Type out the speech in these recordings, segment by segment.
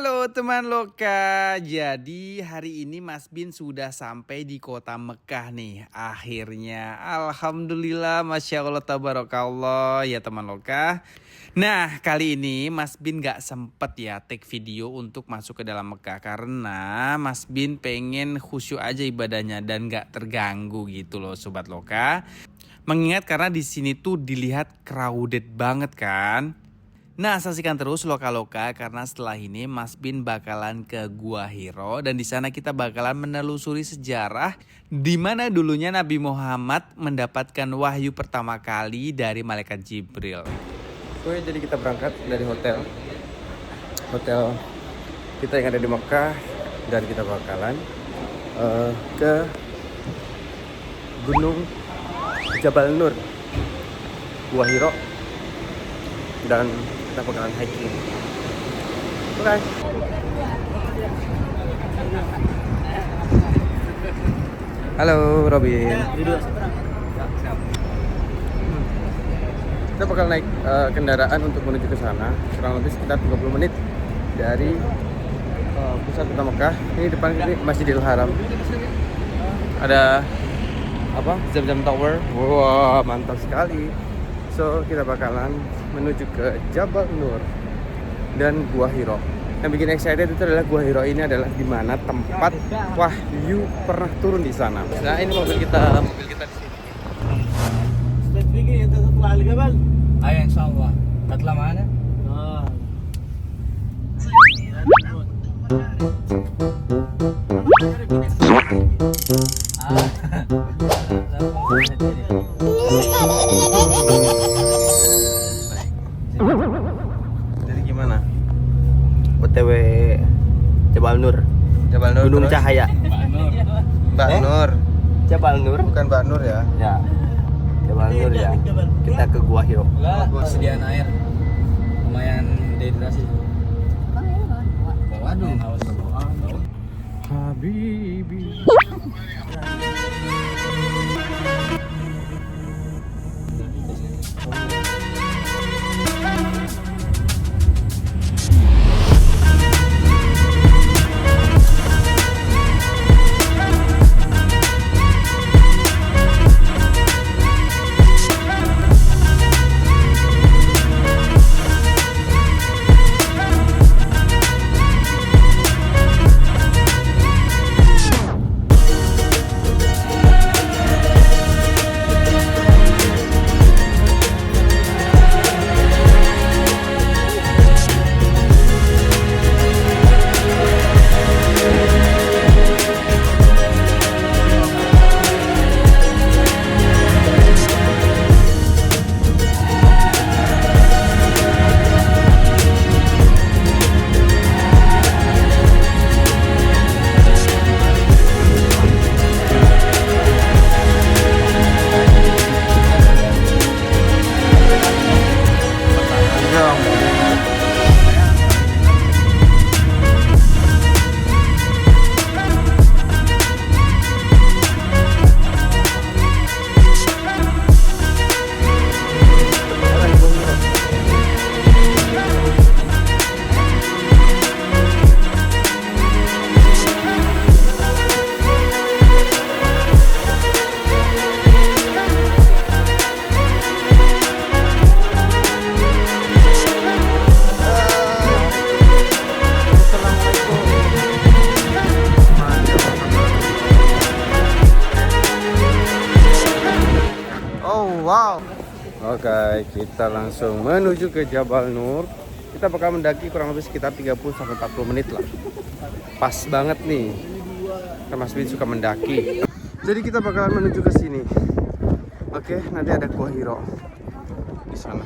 Halo teman Loka, jadi hari ini Mas Bin sudah sampai di kota Mekah nih akhirnya. Alhamdulillah, Masya Allah, Tabarakallah ya teman Loka. Nah kali ini Mas Bin gak sempet ya take video untuk masuk ke dalam Mekah. Karena Mas Bin pengen khusyuk aja ibadahnya dan gak terganggu gitu loh Sobat Loka. Mengingat karena di sini tuh dilihat crowded banget kan. Nah, saksikan terus Loka-Loka karena setelah ini Mas Bin bakalan ke Gua Hiro dan di sana kita bakalan menelusuri sejarah di mana dulunya Nabi Muhammad mendapatkan wahyu pertama kali dari malaikat Jibril. Oke, jadi kita berangkat dari hotel kita yang ada di Mekah dan kita bakalan ke Gunung Jabal Nur, Gua Hiro, dan kita bakalan hiking. Oke. Halo Robin. Kita bakal naik kendaraan untuk menuju ke sana, kurang lebih sekitar 30 menit dari pusat kota Mekah. Ini depan ini Masjidil Haram. Ada apa? Zam-Zam Tower. Wah, mantap sekali. So, kita bakalan menuju ke Jabal Nur dan Gua Hiro. Yang bikin excited itu adalah Gua Hiro ini adalah di mana tempat wahyu pernah turun di sana. Nah, ini mobil kita di sini. Ayo insyaallah. Tatlah mana? Jadi gimana? OTW Jabal Nur. Gunung terus? Cahaya. Mbak Nur, Jabal Nur. bukan Mbak Nur ya? Ya. Jabal Nur ya. Kita ke Gua Hiro. Persediaan air lumayan dehidrasi. Waduh, awas bawa. Habibi. Oke, kita langsung menuju ke Jabal Nur. Kita bakal mendaki kurang lebih sekitar 30-40 menit lah. Pas banget nih. Karena Mas Bin suka mendaki. Jadi kita bakalan menuju ke sini. Oke, nanti ada Gua Hiro di sana.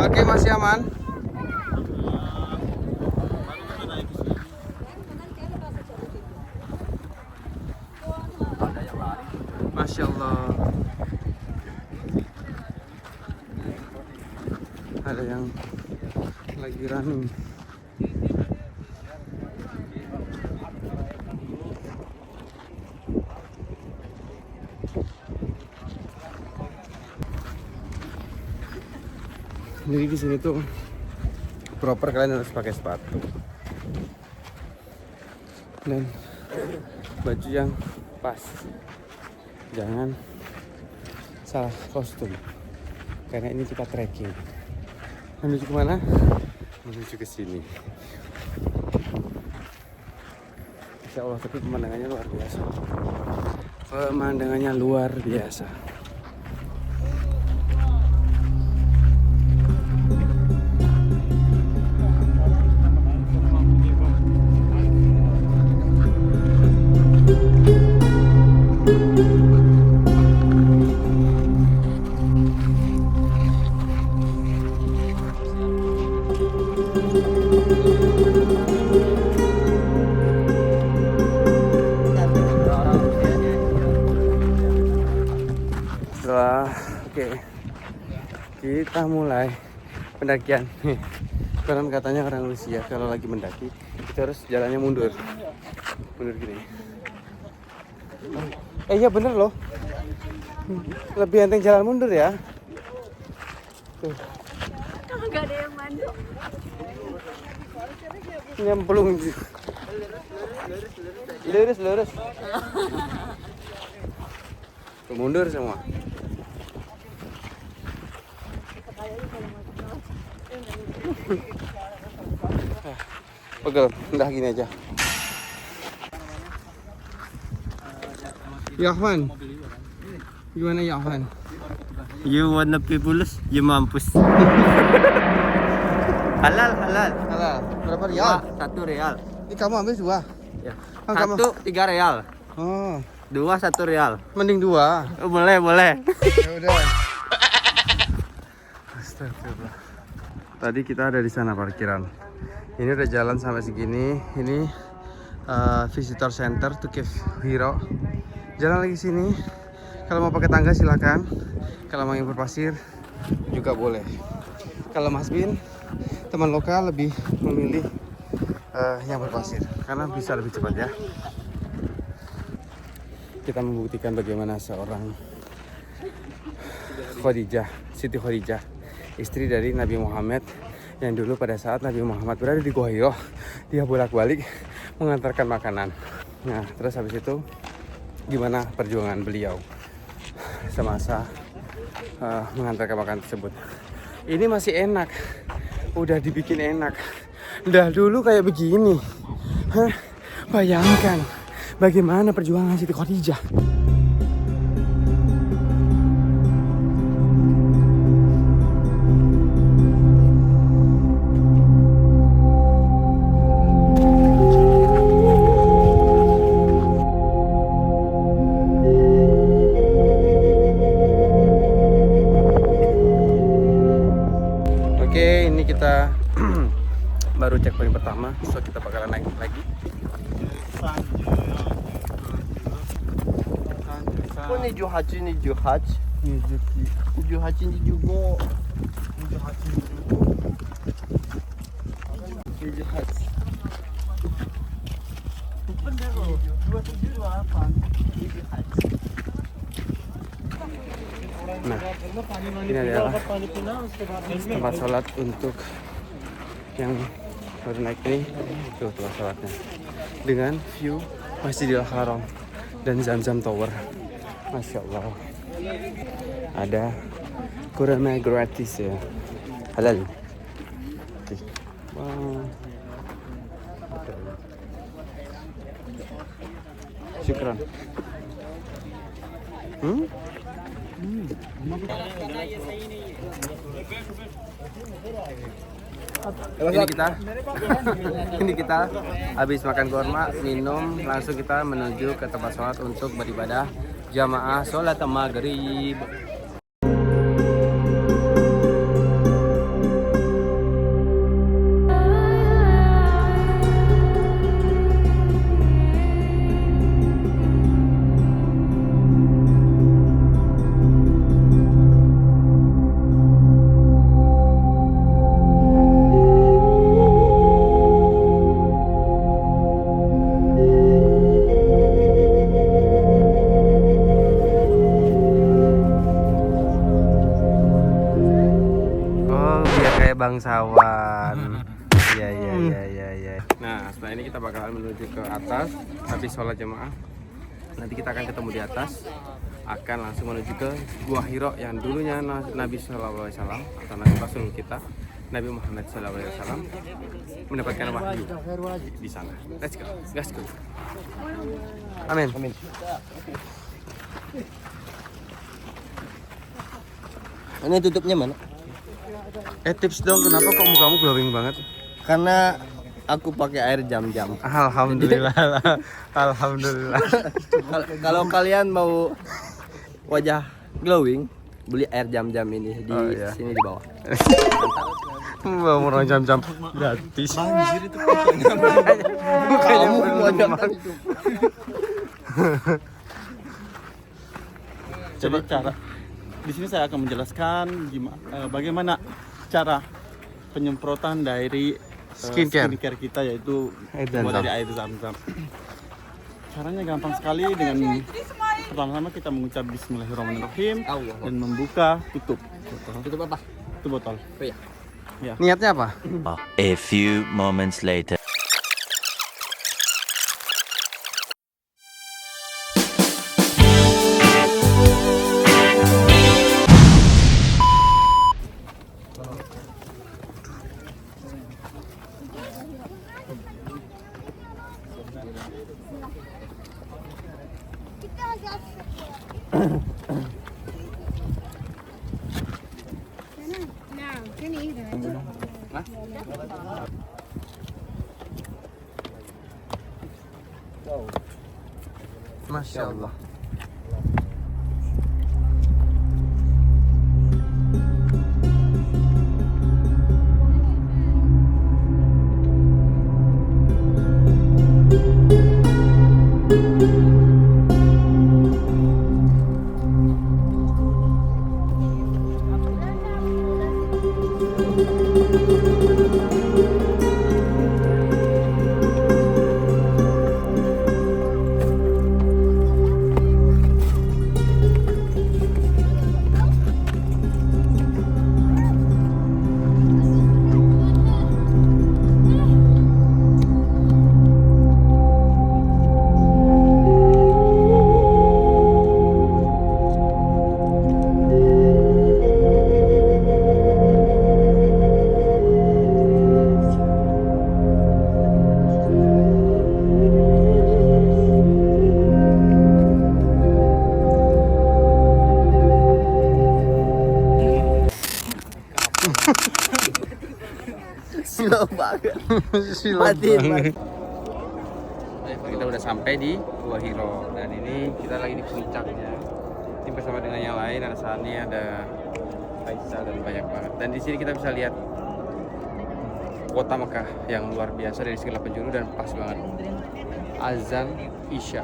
Oke, masih aman? Masya Allah. Ada yang lagi running. Jadi di sini tuh proper kalian harus pakai sepatu dan baju yang pas, jangan salah kostum karena ini kita trekking. Menuju kemana? Menuju ke sini. Insya Allah, tapi pemandangannya luar biasa. Pemandangannya luar biasa. Oke, kita mulai pendakian. Konon katanya orang Rusia kalau lagi mendaki itu harus jalannya mundur gini. Iya bener loh, lebih enteng jalan mundur ya. Tuh. Nggak ada yang mandu. Nyemplung. Lurus. Tuh, mundur semua. Pegel, udah gini aja. Yahwan, gimana Yahwan? You wanna be bulus? You mampus. Halal. Alah, berapa rial? 1 real. Ini kamu ambil 2. Ya. Oh, kamu. 1 3 real. Oh, 2 1 real. mending 2. Oh, boleh. Ya udah. Astagfirullah. Tadi kita ada di sana parkiran. Ini udah jalan sampai segini. Ini visitor center to Cave Hero. Jalan lagi sini. Kalau mau pakai tangga silakan. Kalau mau impor pasir juga boleh. Kalau Mas Bin, teman lokal lebih memilih yang berpasir karena bisa lebih cepat ya. Kita membuktikan bagaimana seorang Khadijah, Siti Khadijah, istri dari Nabi Muhammad, yang dulu pada saat Nabi Muhammad berada di Gua Hiro, dia bolak-balik mengantarkan makanan. Nah, terus habis itu gimana perjuangan beliau semasa mengantarkan makanan tersebut. Ini masih enak, udah dibikin enak. Dah dulu kayak begini. Hah? Bayangkan bagaimana perjuangan Siti Khadijah. Oke, ini kita baru checkpoint pertama, so kita bakalan naik lagi. Ini Juhachi ni Juhachi. Juhachi ni Jugo. Nah, ini adalah tempat sholat untuk yang baru naik ini. Tuh tempat sholatnya dengan view Masjidil Haram dan Zamzam Tower. Masya Allah, ada kurma gratis ya, halal. Oke. Wow. Syukran. Ini kita habis makan kurma, minum, langsung kita menuju ke tempat sholat untuk beribadah jamaah sholat maghrib. Bangsawan. Nah ini kita bakalan menuju ke atas habis sholat jemaah. Nanti kita akan ketemu di atas, akan langsung menuju ke Gua Hiro yang dulunya Nabi SAW atau Nabi Rasul kita Nabi Muhammad SAW mendapatkan wahyu di sana. Let's go, let's go. Amin. Amin. Ini tutupnya mana? Tips dong, kenapa kok mukamu glowing banget? Karena aku pakai air jam-jam. Alhamdulillah, alhamdulillah. Kalau kalian mau wajah glowing, beli air jam-jam ini di sini di bawah. Mau orang jam-jam gratis. Banjir itu Kamu Jadi cara di sini saya akan menjelaskan bagaimana cara penyemprotan dari Skincare kita, yaitu Air dari air zam-zam. Caranya gampang sekali, dengan pertama-tama kita mengucap Bismillahirrahmanirrahim dan membuka tutup. Tutup apa? Itu botol. Oh iya. Niatnya apa? A few moments later. No, can either. Masya Allah. Slow banget. Matiin. Kita udah sampai di Gua Hiro dan ini kita lagi di puncaknya. Ini bersama dengan yang lain, ada Sani, ada Faisal dan banyak banget. Dan di sini kita bisa lihat kota Mekah yang luar biasa dari segala penjuru dan pas banget. Azan Isya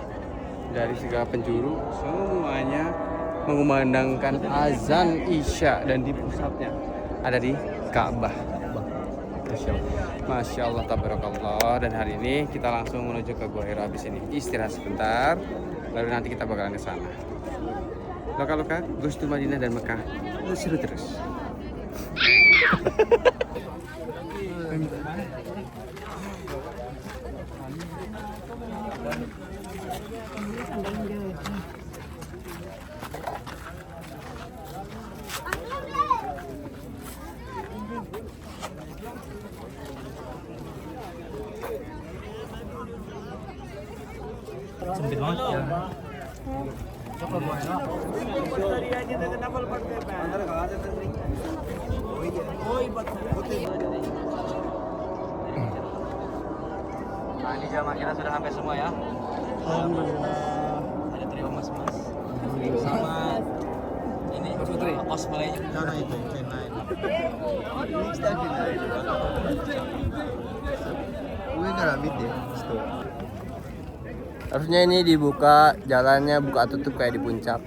dari segala penjuru semuanya mengumandangkan azan Isya, dan di pusatnya ada di Ka'bah. Masya Allah, tabarakallah. Dan hari ini kita langsung menuju ke Gua Hiro, habis ini istirahat sebentar, lalu nanti kita bakalan ke sana. Loka-loka, Gus to Madinah dan Mekah, seru terus. Nah, ini jamaah kita sudah sampai semua ya. Alhamdulillah. Ada trio mas-mas. Sama ini cosplaynya. Nah itu Harusnya ini dibuka jalannya, buka tutup kayak di puncak.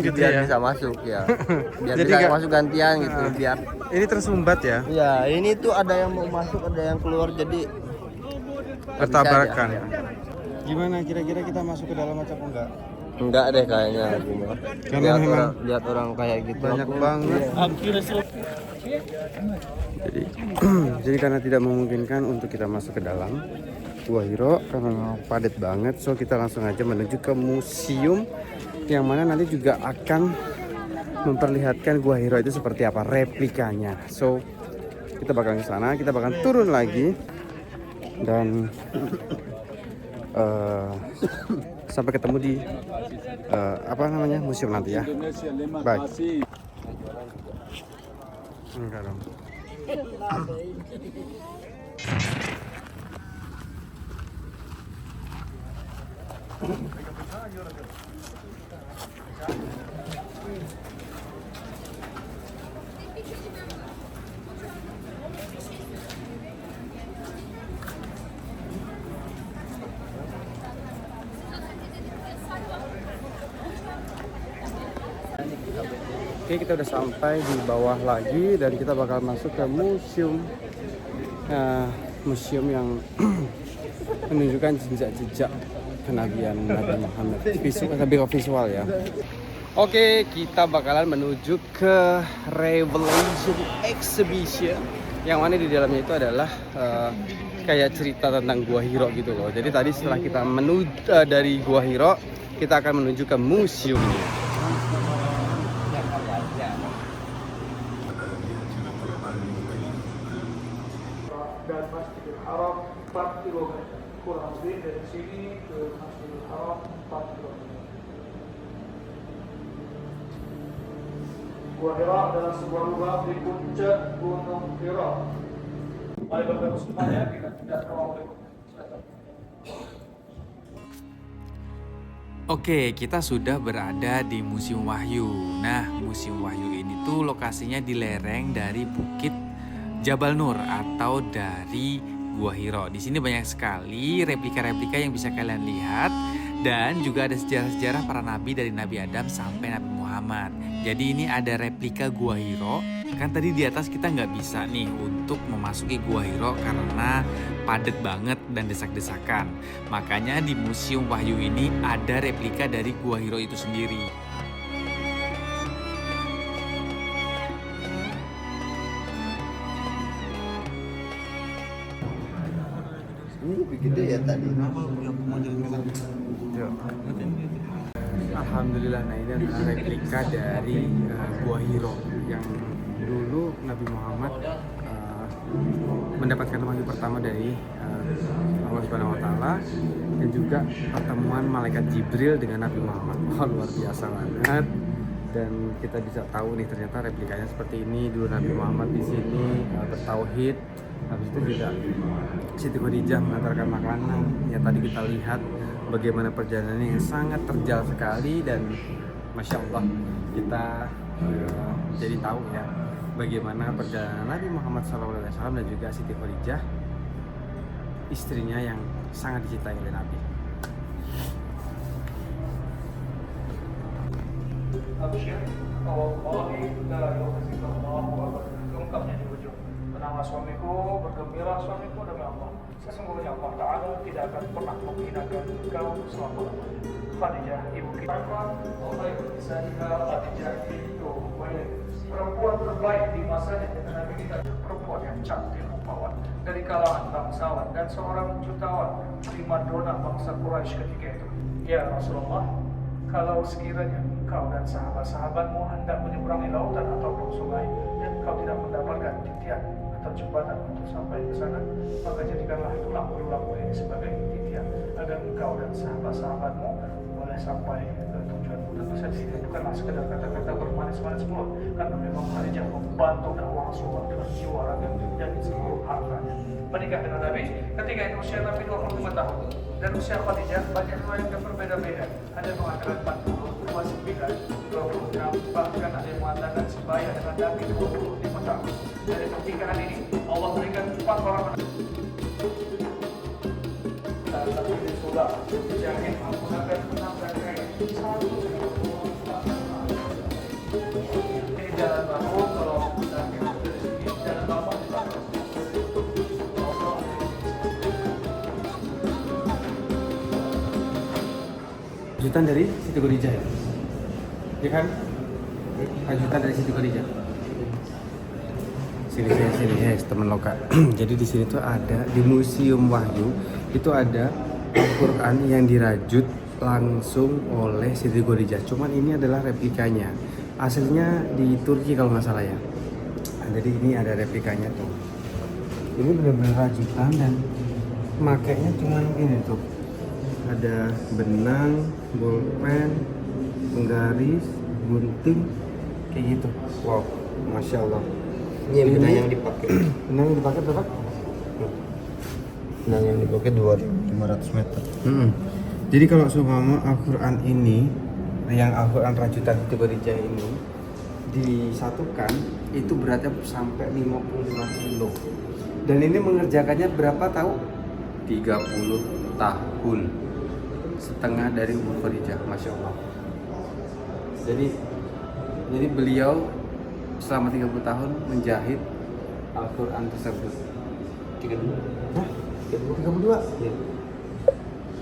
Gitu biar ya. bisa masuk ya. Biar Jadi bisa nggak- masuk gantian gitu, biar. Ini tersumbat ya, Ya, ini tuh ada yang mau masuk, ada yang keluar, jadi bertabrakan. Gimana kira-kira kita masuk ke dalam atau enggak? enggak deh kayaknya gini. Karena memang Lihat orang kayak gitu. banyak Aku- banget. hampir Jadi, jadi karena tidak memungkinkan untuk kita masuk ke dalam, Gua Hiro karena memang padat banget, so kita langsung aja menuju ke museum yang mana nanti juga akan memperlihatkan Gua Hiro itu seperti apa replikanya. So kita bakal ke sana, kita bakal turun lagi dan sampai ketemu di museum nanti ya. Bye. Enggak dong. Oke, kita udah sampai di bawah lagi dan kita bakal masuk ke museum yang menunjukkan jejak-jejak kenabian Nabi Muhammad. Visual ya. Oke, kita bakalan menuju ke Revelation Exhibition yang mana di dalamnya itu adalah kayak cerita tentang Gua Hiro gitu loh. Jadi tadi setelah kita menuju dari Gua Hiro, kita akan menuju ke museum ini. Dan Masjidil Haram 4 km, kurang lebih dari sini ke Masjidil Haram 4 km. Gua Hira adalah sebuah lubang di puncak Gunung Hira. Mari Bapak Ibu semuanya, kita tidak terlalu. Oke, kita sudah berada di Museum Wahyu. Nah, Museum Wahyu ini tuh lokasinya di lereng dari Bukit Jabal Nur atau dari Gua Hiro. Di sini banyak sekali replika-replika yang bisa kalian lihat dan juga ada sejarah-sejarah para nabi dari Nabi Adam sampai Nabi Muhammad. Jadi ini ada replika Gua Hiro. Kan tadi di atas kita nggak bisa nih untuk memasuki Gua Hiro karena padat banget dan desak-desakan. Makanya di Museum Wahyu ini ada replika dari Gua Hiro itu sendiri. Ini lebih gede ya tadi. Alhamdulillah, nah ini adalah replika dari Gua Hiro yang dulu Nabi Muhammad mendapatkan wahyu pertama dari Allah Subhanahu Wa Taala dan juga pertemuan malaikat Jibril dengan Nabi Muhammad. Oh, luar biasa banget. Dan kita bisa tahu nih ternyata replikanya seperti ini. Dulu Nabi Muhammad di sini bertauhid. Habis itu juga Siti Khadijah mengantarkan makanan. Ya tadi kita lihat bagaimana perjalanannya yang sangat terjal sekali dan Masya Allah kita jadi tahu ya bagaimana perjalanan Nabi Muhammad SAW dan juga Siti Khadijah istrinya yang sangat dicintai oleh Nabi. Absyir, wallahi la yukhzika Allah wa lengkapnya di ujung. Tenanglah suamiku, bergembira suamiku demi Allah. Sesungguhnya Allah Ta'ala tidak akan pernah menghinakan engkau selama-lamanya. Khadijah, ibu kita, Allah yang bisa Khadijah itu perempuan terbaik di masanya dengan Nabi kita, perempuan yang cantik rupawan dari kalangan bangsawan dan seorang jutawan primadona bangsa Quraisy ketika itu. Ya Rasulullah, kalau sekiranya engkau dan sahabat-sahabatmu hendak menyeberangi lautan ataupun sungai dan engkau tidak mendapatkan titian atau jembatan untuk sampai ke sana, maka jadikanlah tulang belulangmu ini sebagai titian agar engkau dan sahabat-sahabatmu boleh sampai ke tujuanmu. Tentu saja ini bukanlah sekedar kata-kata bermanis-manis mulut, karena memang Khadijah membantu dakwah Rasulullah dengan jiwa raga dan seluruh hartanya. Menikah dengan Nabi ketika itu usia Nabi 25 tahun dan usia Khadijah banyak riwayat yang berbeda-beda. Ada yang mengatakan 40, 29, 26, bahkan ada yang mengatakan sebaya dengan Nabi 25 tahun. Dari pernikahan ini Allah berikan 4 orang anak. Dan satu ini sudah dijahit menggunakan benang dan kain. Satu ini jalan baru kalau dari sini jalan lama di belakang. Lanjutan dari Siti Khadijah ya kan? Lanjutan dari Siti Khadijah. Sini guys, teman lokal. Jadi di sini tuh ada di Museum Wahyu itu ada Al-Quran yang dirajut langsung oleh Siti Khadijah. Cuman ini adalah replikanya. Aslinya di Turki kalau nggak salah ya. Nah, jadi ini ada replikanya tuh. Ini benar-benar rajutan dan makainya cuman ini tuh. Ada benang, bolpen, penggaris, gunting, kayak gitu. Wow, masya Allah. Ini benang yang dipakai. Benang yang dipakai berapa? Benang yang dipakai 2.500 meter. Jadi kalau seumpama Al-Quran ini, yang Al-Quran rajutan Siti Khadijah ini disatukan, itu beratnya sampai 55 kilo. Dan ini mengerjakannya berapa tahu? 30 tahun. Setengah dari umur Khadijah, masya Allah. Jadi beliau selama 30 tahun menjahit Al-Quran tersebut. 32? Hah? 32? Ya.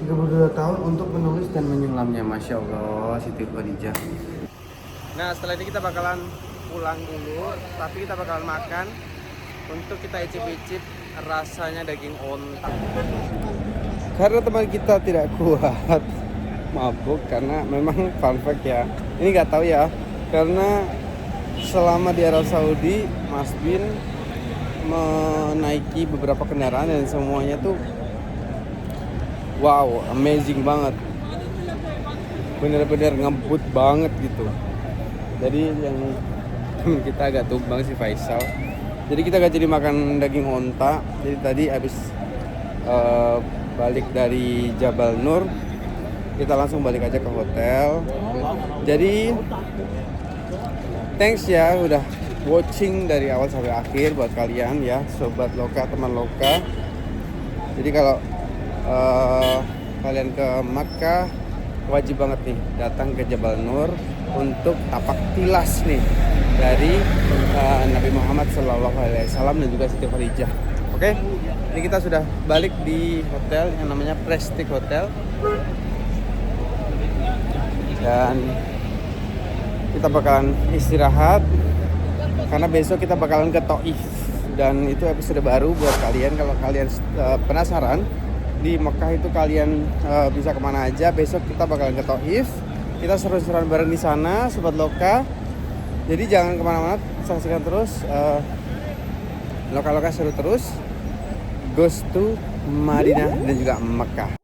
32 tahun untuk menulis dan menyulamnya, masya Allah, Siti Khadijah. Nah, setelah ini kita bakalan pulang dulu, tapi kita bakalan makan untuk kita icip-icip rasanya daging onta. Karena teman kita tidak kuat mabuk, karena memang fun fact ya. Ini nggak tahu ya, karena selama di Arab Saudi, Mas Bin menaiki beberapa kendaraan dan semuanya tuh wow, amazing banget. Bener-bener ngebut banget gitu. Jadi yang temen kita agak tumbang si Faisal. Jadi kita gak jadi makan daging onta. Jadi tadi habis balik dari Jabal Nur, kita langsung balik aja ke hotel. Jadi thanks ya udah watching dari awal sampai akhir buat kalian ya, sobat Loka, teman Loka. Jadi kalau kalian ke Makkah wajib banget nih datang ke Jabal Nur untuk tapak tilas nih dari Nabi Muhammad SAW dan juga Siti Khadijah. Oke, ini kita sudah balik di hotel yang namanya Prestige Hotel dan kita bakalan istirahat karena besok kita bakalan ke Taif dan itu episode baru buat kalian. Kalau kalian penasaran di Mekah itu kalian bisa kemana aja, besok kita bakalan ke Taif. Kita seru-seruan bareng di sana, sobat Loka. Jadi jangan kemana-mana, saksikan terus Loka-Loka seru terus. Goes to Madinah dan juga Mekah.